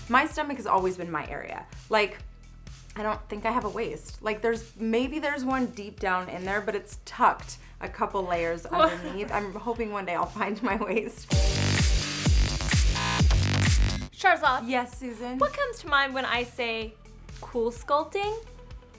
my stomach has always been my area. Like, I don't think I have a waist. Like, maybe there's one deep down in there, but it's tucked a couple layers underneath. I'm hoping one day I'll find my waist. Sharzad. Yes, Susan? What comes to mind when I say Coolsculpting?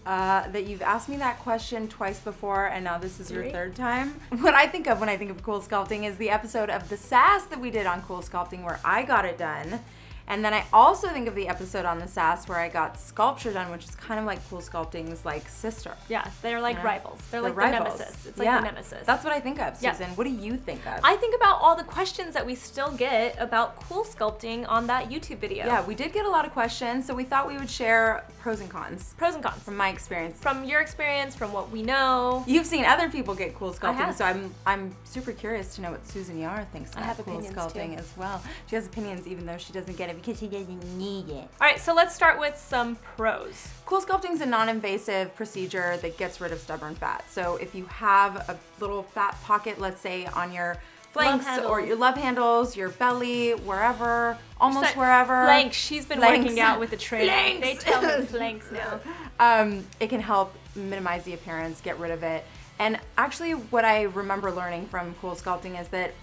That you've asked me that question twice before, and now this is your third time. What I think of when I think of Coolsculpting is the episode of the SASS that we did on Coolsculpting where I got it done. And then I also think of the episode on the SASS where I got sculpture done, which is kind of like Coolsculpting's like sister. Yeah, they're like rivals. They're like rivals. the nemesis. It's like the nemesis. That's what I think of, Susan. Yeah. What do you think of? I think about all the questions that we still get about Coolsculpting on that YouTube video. Yeah, we did get a lot of questions, so we thought we would share pros and cons. Pros and cons. From my experience. From your experience, from what we know. You've seen other people get Coolsculpting, I have. so I'm super curious to know what Susan Yar thinks about Coolsculpting as well. She has opinions even though she doesn't get it because she doesn't need it. All right, so let's start with some pros. Coolsculpting is a non-invasive procedure that gets rid of stubborn fat. So if you have a little fat pocket, let's say on your flanks or your love handles, your belly, wherever, almost wherever. Flanks. She's been working out with the trainer. Flanks. They tell me flanks now. It can help minimize the appearance, get rid of it. And actually what I remember learning from Coolsculpting is that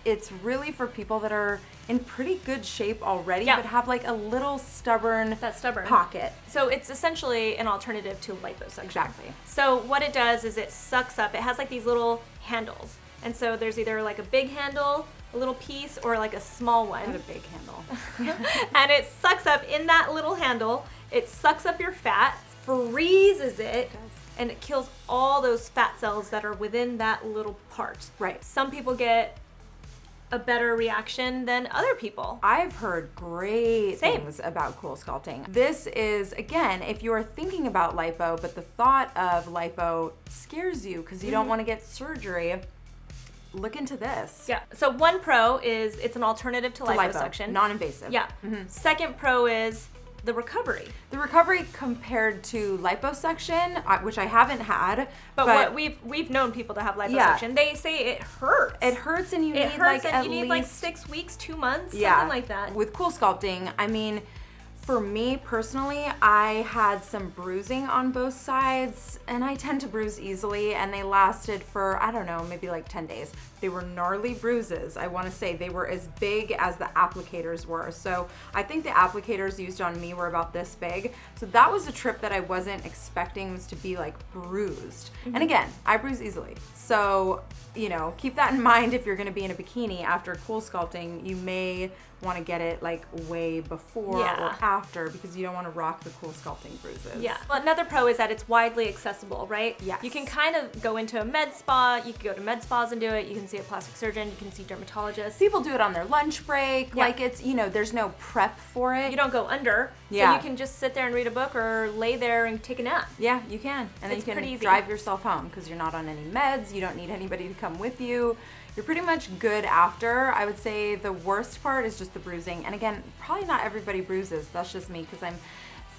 it's really for people that are in pretty good shape already, but have like a little stubborn pocket. So it's essentially an alternative to liposuction. Exactly. So what it does is it sucks up, it has like these little handles. And so there's either like a big handle, a little piece, or like a small one. Not a big handle. And it sucks up in that little handle, it sucks up your fat, freezes it, and it kills all those fat cells that are within that little part. Right. Some people get a better reaction than other people. I've heard great things about Coolsculpting. This is, again, if you're thinking about lipo, but the thought of lipo scares you because you don't want to get surgery, look into this. Yeah, so one pro is it's an alternative to liposuction. Lipo, non-invasive. Yeah. Second pro is the recovery. The recovery compared to liposuction, which I haven't had. But what we've known people to have liposuction, they say it hurts. It hurts and you need like 6 weeks, 2 months, something like that. With Coolsculpting, I mean, for me personally, I had some bruising on both sides, and I tend to bruise easily, and they lasted for, I don't know, maybe like 10 days. They were gnarly bruises. I want to say they were as big as the applicators were. So I think the applicators used on me were about this big. So that was a trip that I wasn't expecting was to be like bruised. And again, I bruise easily. So, you know, keep that in mind if you're going to be in a bikini after Coolsculpting. You may want to get it like way before or after because you don't want to rock the Coolsculpting bruises. Yeah. Well, another pro is that it's widely accessible, right? Yes. You can kind of go into a med spa. You can go to med spas and do it. You can see a plastic surgeon. You can see dermatologists. People do it on their lunch break. Yeah. Like it's, you know, there's no prep for it. You don't go under. Yeah. So you can just sit there and read a book or lay there and take a nap. Yeah, you can. And then you can drive yourself home because you're not on any meds. You don't need anybody to come with you. You're pretty much good after. I would say the worst part is just the bruising. And again, probably not everybody bruises. That's just me because I'm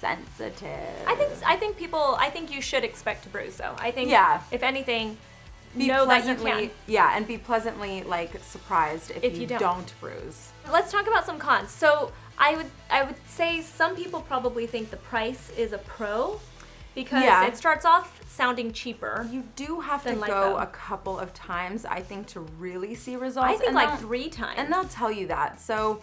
sensitive. I think you should expect to bruise though. I think if anything, know that you can. Yeah, and be pleasantly like surprised if you don't bruise. Let's talk about some cons. So I would say some people probably think the price is a pro because it starts off sounding cheaper. You do have to go a couple of times, I think, to really see results. I think like 3 times. And they'll tell you that. So,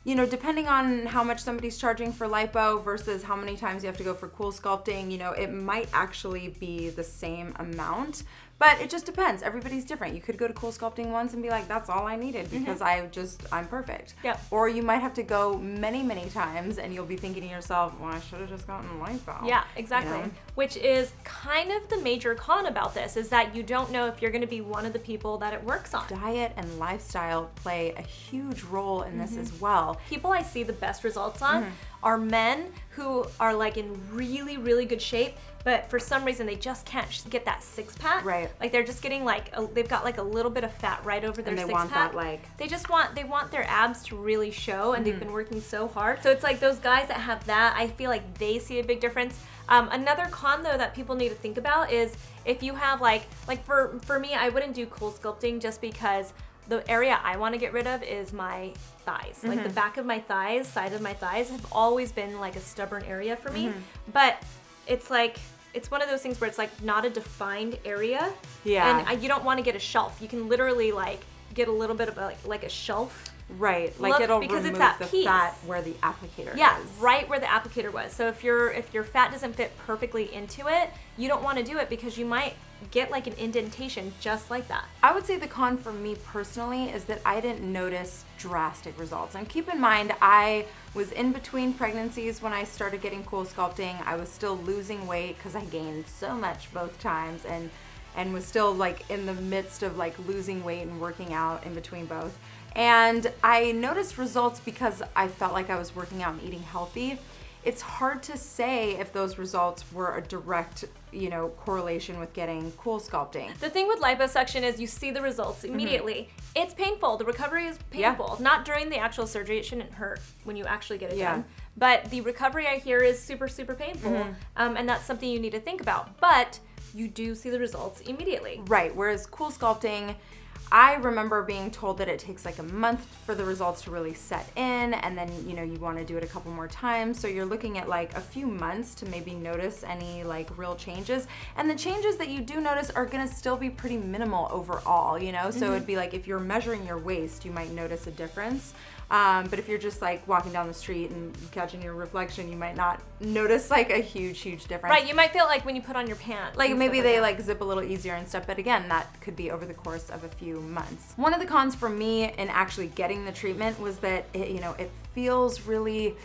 you know, depending on how much somebody's charging for lipo versus how many times you have to go for Coolsculpting, you know, it might actually be the same amount. But it just depends. Everybody's different. You could go to Coolsculpting once and be like, that's all I needed because I'm perfect. Yep. Or you might have to go many, many times and you'll be thinking to yourself, well, I should have just gotten lipo. Yeah, exactly. You know? Which is kind of the major con about this is that you don't know if you're going to be one of the people that it works on. Diet and lifestyle play a huge role in this as well. People I see the best results on are men who are like in really, really good shape, but for some reason they just can't get that six-pack. Right. Like they're just getting like, they've got like a little bit of fat right over their six-pack. And they want that like... They want their abs to really show and they've been working so hard. So it's like those guys that have that, I feel like they see a big difference. Another con though that people need to think about is if you have like for me, I wouldn't do Coolsculpting just because The area I want to get rid of is my thighs. Like the back of my thighs, side of my thighs have always been like a stubborn area for me. But it's like, it's one of those things where it's like not a defined area. Yeah. And you don't want to get a shelf. You can literally like get a little bit of like a shelf. Right, like Look, it'll because remove it's that the piece. fat where the applicator Yeah, is. right where the applicator was. So if your fat doesn't fit perfectly into it, you don't want to do it because you might get like an indentation just like that. I would say the con for me personally is that I didn't notice drastic results. And keep in mind, I was in between pregnancies when I started getting Coolsculpting. I was still losing weight because I gained so much both times and was still like in the midst of like losing weight and working out in between both. And I noticed results because I felt like I was working out and eating healthy. It's hard to say if those results were a direct, correlation with getting Coolsculpting. The thing with liposuction is you see the results immediately. It's painful. The recovery is painful. Yeah. Not during the actual surgery. It shouldn't hurt when you actually get it done. But the recovery, I hear, is super, super painful. And that's something you need to think about. But you do see the results immediately. Right, whereas Coolsculpting, I remember being told that it takes like a month for the results to really set in, and then you want to do it a couple more times, so you're looking at like a few months to maybe notice any like real changes. And the changes that you do notice are going to still be pretty minimal overall, so it'd be like if you're measuring your waist, you might notice a difference. But if you're just like walking down the street and catching your reflection, you might not notice like a huge difference. Right, you might feel like when you put on your pants. Like maybe they like zip a little easier and stuff, but again, that could be over the course of a few months. One of the cons for me in actually getting the treatment was that it feels really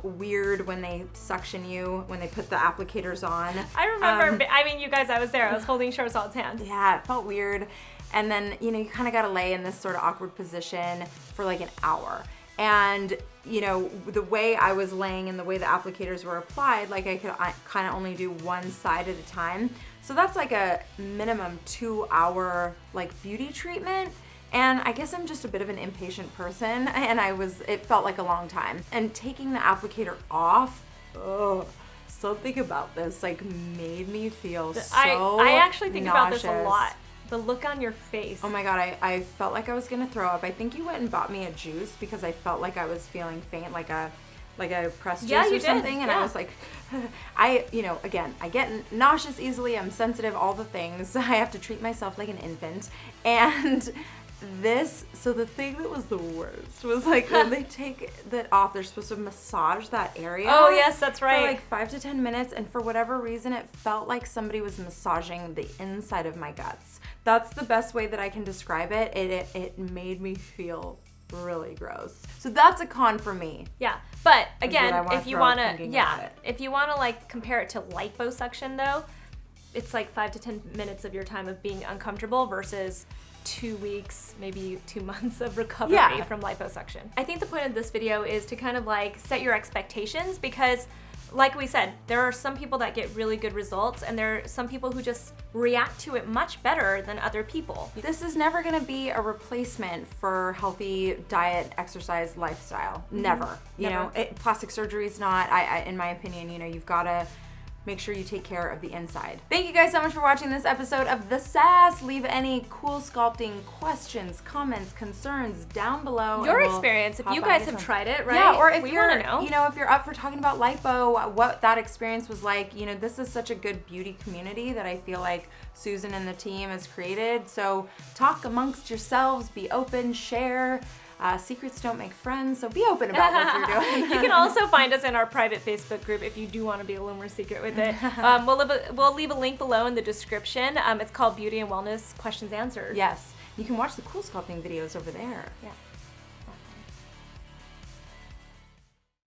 weird when they suction you, when they put the applicators on. I remember, you guys, I was there. I was holding Sharzad's hand. Yeah, it felt weird. And then, you kind of got to lay in this sort of awkward position for like an hour. And, the way I was laying and the way the applicators were applied, like I could kind of only do one side at a time. So that's like a minimum 2-hour like beauty treatment. And I guess I'm just a bit of an impatient person, and it felt like a long time. And taking the applicator off, something about this like made me feel so I actually think nauseous. about this a lot. The look on your face. Oh my God, I felt like I was gonna throw up. I think you went and bought me a juice because I felt like I was feeling faint, like a pressed juice or something. And I was like, I get nauseous easily. I'm sensitive, all the things. I have to treat myself like an infant. And so the thing that was the worst was like when they take that off, they're supposed to massage that area. Oh yes, that's right. For like 5 to 10 minutes, and for whatever reason, it felt like somebody was massaging the inside of my guts. That's the best way that I can describe it. It made me feel really gross. So that's a con for me. Yeah, but again, if you wanna like compare it to liposuction though, it's like 5 to 10 minutes of your time of being uncomfortable versus 2 weeks, maybe 2 months of recovery from liposuction. I think the point of this video is to kind of like set your expectations, because like we said, there are some people that get really good results, and there are some people who just react to it much better than other people. This is never gonna be a replacement for healthy diet, exercise, lifestyle. Never. Plastic surgery is not. In my opinion, you've gotta make sure you take care of the inside. Thank you guys so much for watching this episode of the SASS. Leave any Coolsculpting questions, comments, concerns down below. Your experience, if you guys have tried it, right? Yeah, or if we you're, wanna know. If you're up for talking about lipo, what that experience was like. This is such a good beauty community that I feel like Susan and the team has created. So talk amongst yourselves, be open, share. Secrets don't make friends, so be open about what you're doing. You can also find us in our private Facebook group if you do want to be a little more secret with it. We'll leave a link below in the description. It's called Beauty and Wellness Questions Answered. Yes. You can watch the Coolsculpting videos over there. Yeah.